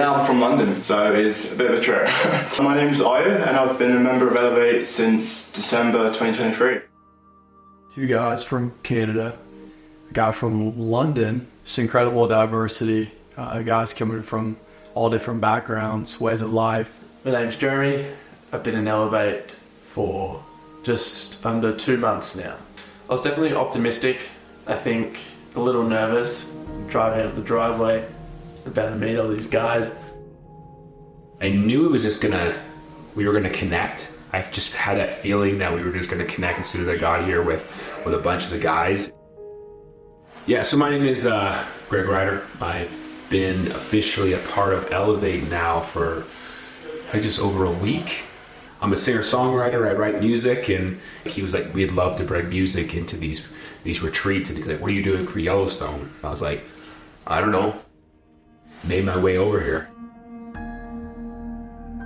Yeah, I'm from London, so it's a bit of a trip. My name's Io, and I've been a member of Elevate since December 2023. Two guys from Canada, a guy from London. It's incredible diversity. Guys coming from all different backgrounds, ways of life. My name's Jeremy. I've been in Elevate for just under 2 months now. I was definitely optimistic. I think a little nervous driving up the driveway, about to meet all these guys. I knew it was just we were gonna connect. I just had that feeling that we were just gonna connect as soon as I got here with a bunch of the guys. Yeah, so my name is Greg Ryder. I've been officially a part of Elevate now for just over a week. I'm a singer-songwriter. I write music, and he was like, we'd love to bring music into these retreats. And he's like, what are you doing for Yellowstone? I was like, I don't know. Made my way over here.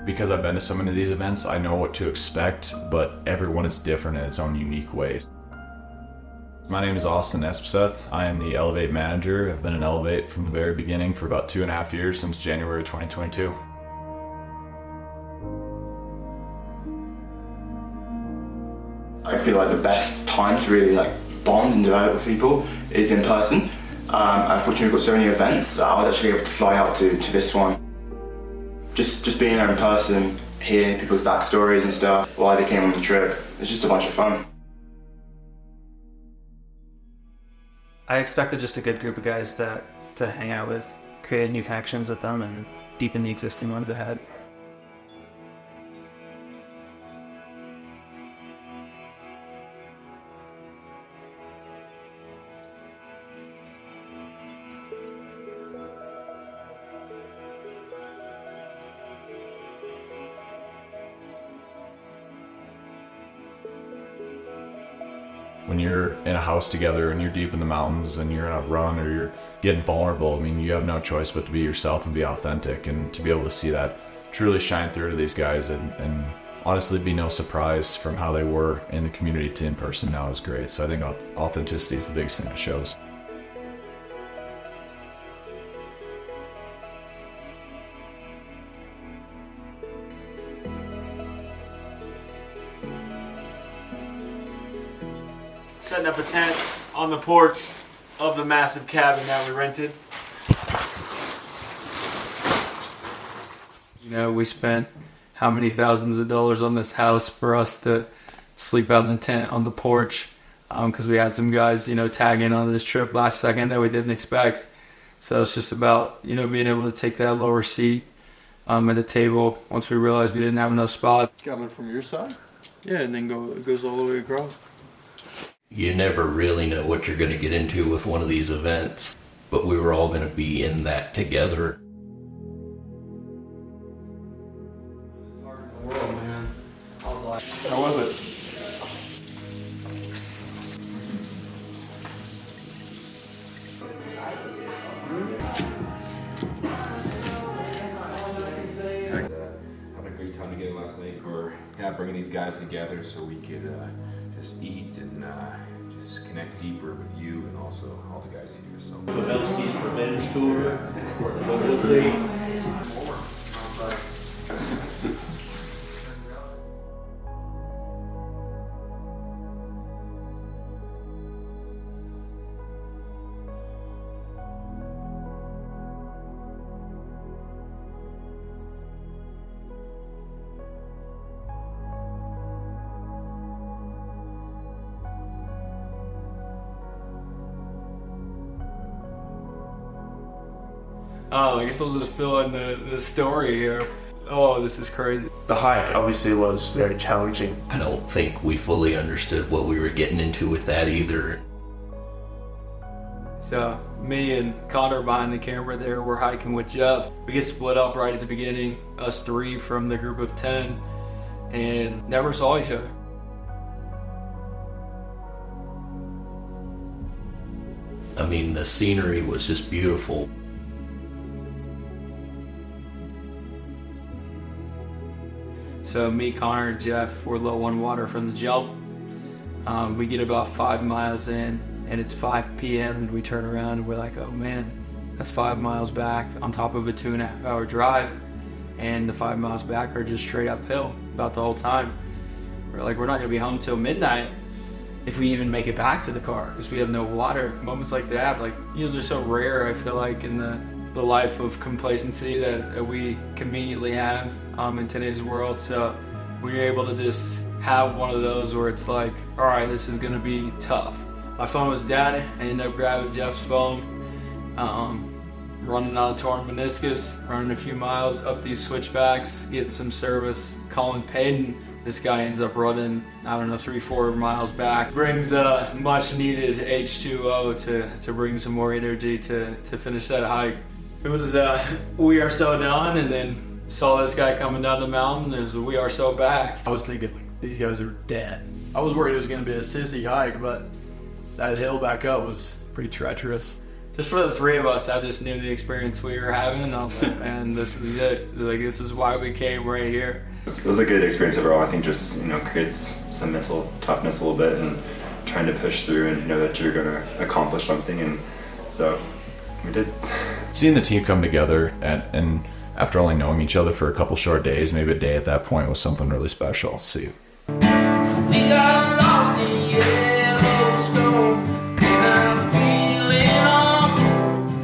Because I've been to so many of these events, I know what to expect, but everyone is different in its own unique ways. My name is Austin Espeseth. I am the Elevate manager. I've been in Elevate from the very beginning for about 2.5 years, since January 2022. I feel like the best time to really bond and develop with people is in person. Unfortunately, we've got so many events that I was actually able to fly out to this one. Just being there in person, hearing people's backstories and stuff, why they came on the trip, it's just a bunch of fun. I expected just a good group of guys to hang out with, create new connections with them, and deepen the existing ones I had. When you're in a house together and you're deep in the mountains and you're on a run or you're getting vulnerable, I mean, you have no choice but to be yourself and be authentic, and to be able to see that truly shine through to these guys and honestly be no surprise from how they were in the community to in person now is great. So I think authenticity is the biggest thing that shows. Setting up a tent on the porch of the massive cabin that we rented. You know, we spent how many thousands of dollars on this house for us to sleep out in the tent on the porch, because we had some guys, tag in on this trip last second that we didn't expect. So it's just about, being able to take that lower seat at the table once we realized we didn't have enough spots. Coming from your side? Yeah, and then it goes all the way across. You never really know what you're going to get into with one of these events, but we were all going to be in that together. How was it? Had a great time together last night for bringing these guys together so we could just eat and just connect deeper with you and also all the guys here. So Pavelski's Revenge Tour, but we'll see. I guess I'll just fill in the story here. Oh, this is crazy. The hike obviously was very challenging. I don't think we fully understood what we were getting into with that either. So me and Connor behind the camera there, we're hiking with Jeff. We get split up right at the beginning, us 3 from the group of 10, and never saw each other. I mean, the scenery was just beautiful. So me, Connor, and Jeff, we're low on water from the jump. We get about 5 miles in, and it's 5 p.m. and we turn around and we're like, oh man, That's 5 miles back on top of a 2.5 hour drive. And the 5 miles back are just straight uphill about the whole time. We're like, we're not gonna be home till midnight if we even make it back to the car because we have no water. Moments like that, like, you know, they're so rare, I feel like, in the life of complacency that we conveniently have in today's world. So we were able to just have one of those where it's like, all right, this is gonna be tough. My phone was dead. I ended up grabbing Jeff's phone, running out of torn meniscus, running a few miles up these switchbacks, getting some service, calling Peyton. This guy ends up running, I don't know, 3-4 miles back. Brings much needed H2O to bring some more energy to finish that hike. It was, we are so done, and then saw this guy coming down the mountain, and it was, we are so back. I was thinking, like, these guys are dead. I was worried it was gonna be a sissy hike, but that hill back up was pretty treacherous. Just for the three of us, I just knew the experience we were having, and I was like, man, this is it. Like, this is why we came right here. It was a good experience overall. I think just, you know, creates some mental toughness a little bit and trying to push through and know that you're gonna accomplish something, and so we did. Seeing the team come together and after only knowing each other for a couple short days, maybe a day at that point, was something really special. See. We got lost in Yellowstone, and I'm feeling all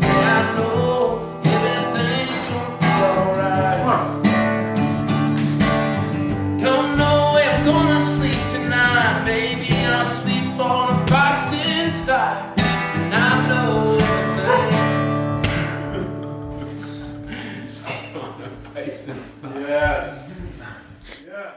yeah, I know everything's gonna be alright. Don't know where I'm gonna sleep tonight. Maybe I'll sleep on a bison's thigh, and I know everything. Sleep on a bison's thigh. Yes. Yeah.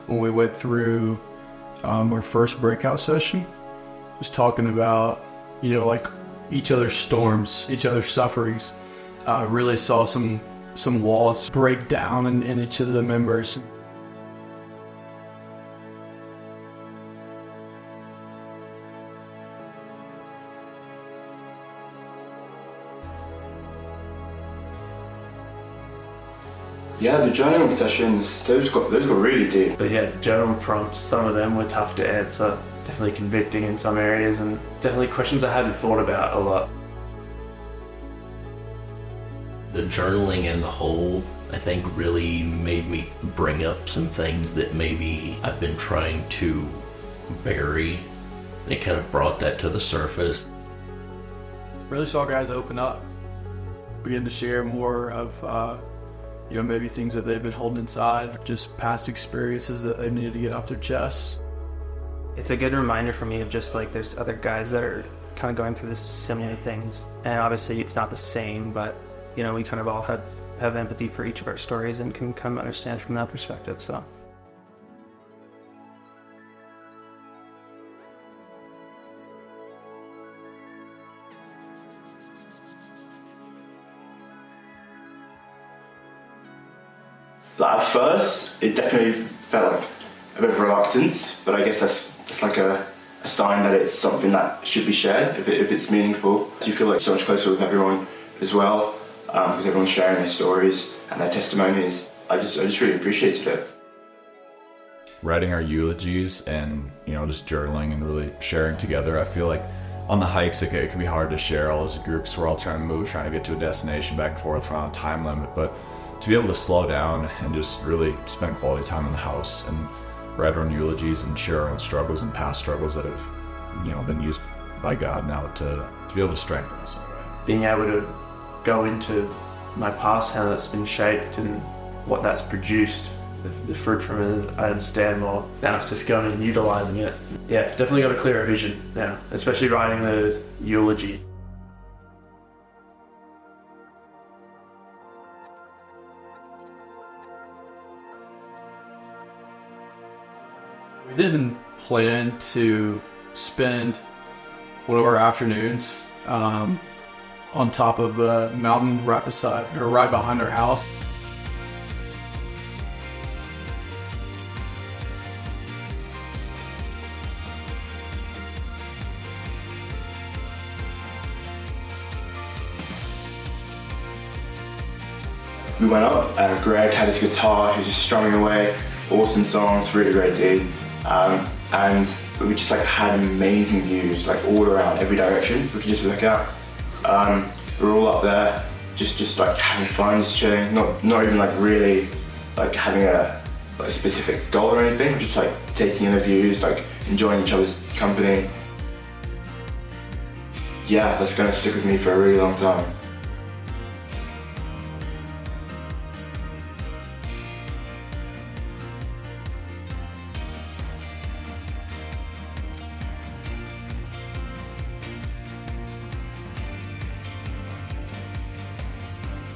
When we went through our first breakout session, was talking about, you know, like each other's storms, each other's sufferings. Really saw some walls break down in each of the members. Yeah, the journaling sessions, those got really deep. But yeah, the journal prompts, some of them were tough to answer. Definitely convicting in some areas, and definitely questions I hadn't thought about a lot. The journaling as a whole, I think, really made me bring up some things that maybe I've been trying to bury. And it kind of brought that to the surface. Really saw guys open up, begin to share more of you know, maybe things that they've been holding inside, just past experiences that they needed to get off their chests. It's a good reminder for me of just like there's other guys that are kind of going through this similar things, and obviously it's not the same, but you know, we kind of all have empathy for each of our stories and can kind of understand from that perspective. So Like, at first, it definitely felt like a bit of reluctance, but I guess that's like a sign that it's something that should be shared if it's meaningful. You feel like so much closer with everyone as well, because everyone's sharing their stories and their testimonies. I just really appreciated it. Writing our eulogies and, you know, just journaling and really sharing together. I feel like on the hikes it can be hard to share all as a group, so we're all trying to move, trying to get to a destination back and forth, we're on a time limit, but to be able to slow down and just really spend quality time in the house and write our own eulogies and share our own struggles and past struggles that have, you know, been used by God now to be able to strengthen us in a way. being able to go into my past, how that's been shaped and what that's produced, the fruit from it, I understand more. Now it's just going and utilising it. Yeah, definitely got a clearer vision now, especially writing the eulogy. We didn't plan to spend one of our afternoons on top of a mountain right behind our house. We went up, Greg had his guitar, he was just strumming away, awesome songs, really great dude. And we just like had amazing views, like all around, every direction we could just look at. We were all up there, just like having fun, just chilling, not even like really like having a specific goal or anything, just like taking in the views, like enjoying each other's company. Yeah, that's gonna stick with me for a really long time.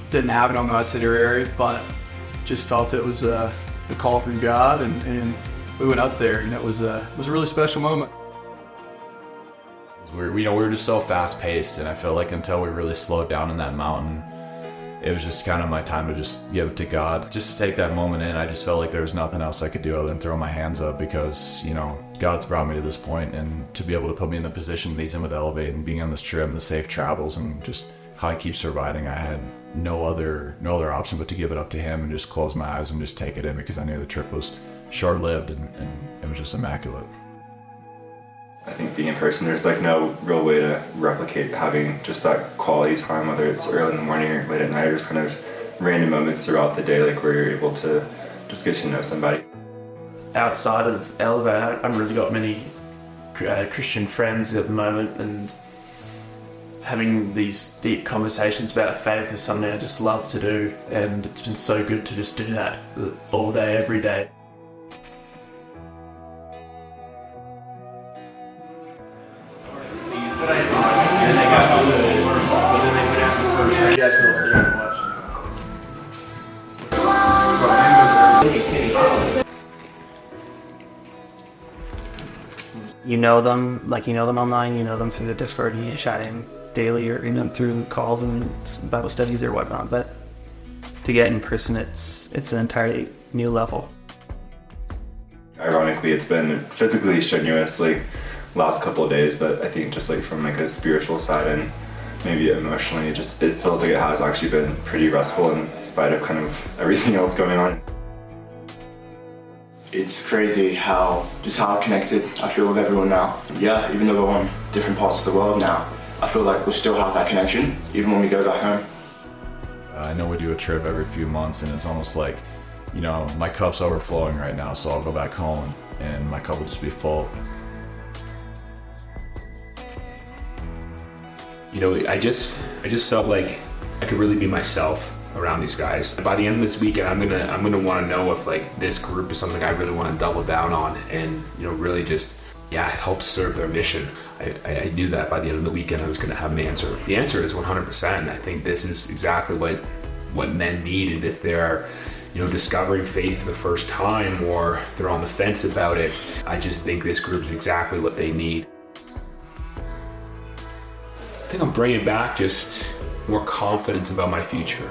Didn't have it on my itinerary, but just felt it was a call from God, and we went up there, and it was a really special moment. We were just so fast paced, and I felt like until we really slowed down in that mountain, it was just kind of my time to just give it to God. Just to take that moment in, I just felt like there was nothing else I could do other than throw my hands up, because, you know, God's brought me to this point, and to be able to put me in the position that He's in with Elevate and being on this trip and the safe travels and just how I keep surviving, I had no other option but to give it up to Him and just close my eyes and just take it in, because I knew the trip was short-lived and it was just immaculate. I think being in person, there's like no real way to replicate having just that quality time, whether it's early in the morning or late at night, or just kind of random moments throughout the day, like where you're able to just get to know somebody. Outside of Elevate, I haven't really got many Christian friends at the moment, and having these deep conversations about faith is something I just love to do, and it's been so good to just do that all day, every day. You guys can all sit down and watch. You know them, like you know them online, you know them through the Discord, you chat in daily, or through calls and Bible studies or whatnot, but to get in person, it's an entirely new level. Ironically, it's been physically strenuous like last couple of days, but I think just like from like a spiritual side and maybe emotionally, it feels like it has actually been pretty restful in spite of kind of everything else going on. It's crazy how connected I feel with everyone now. Yeah, even though we're on different parts of the world now, I feel like we still have that connection, even when we go back home. I know we do a trip every few months, and it's almost like, you know, my cup's overflowing right now, so I'll go back home and my cup will just be full. You know, I just felt like I could really be myself around these guys. By the end of this weekend, I'm gonna want to know if like this group is something I really want to double down on, and you know, really just help serve their mission. I knew that by the end of the weekend I was gonna have an answer. The answer is 100%. I think this is exactly what men need, and if they're, you know, discovering faith for the first time or they're on the fence about it, I just think this group is exactly what they need. I think I'm bringing back just more confidence about my future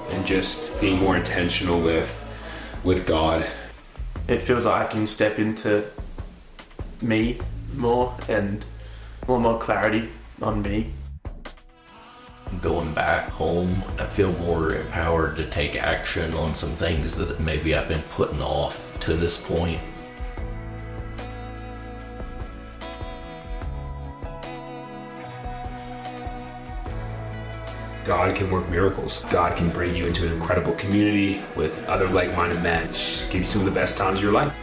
and just being more intentional with God. It feels like I can step into me more and more clarity on me. Going back home, I feel more empowered to take action on some things that maybe I've been putting off to this point. God can work miracles. God can bring you into an incredible community with other like-minded men. Just give you some of the best times of your life.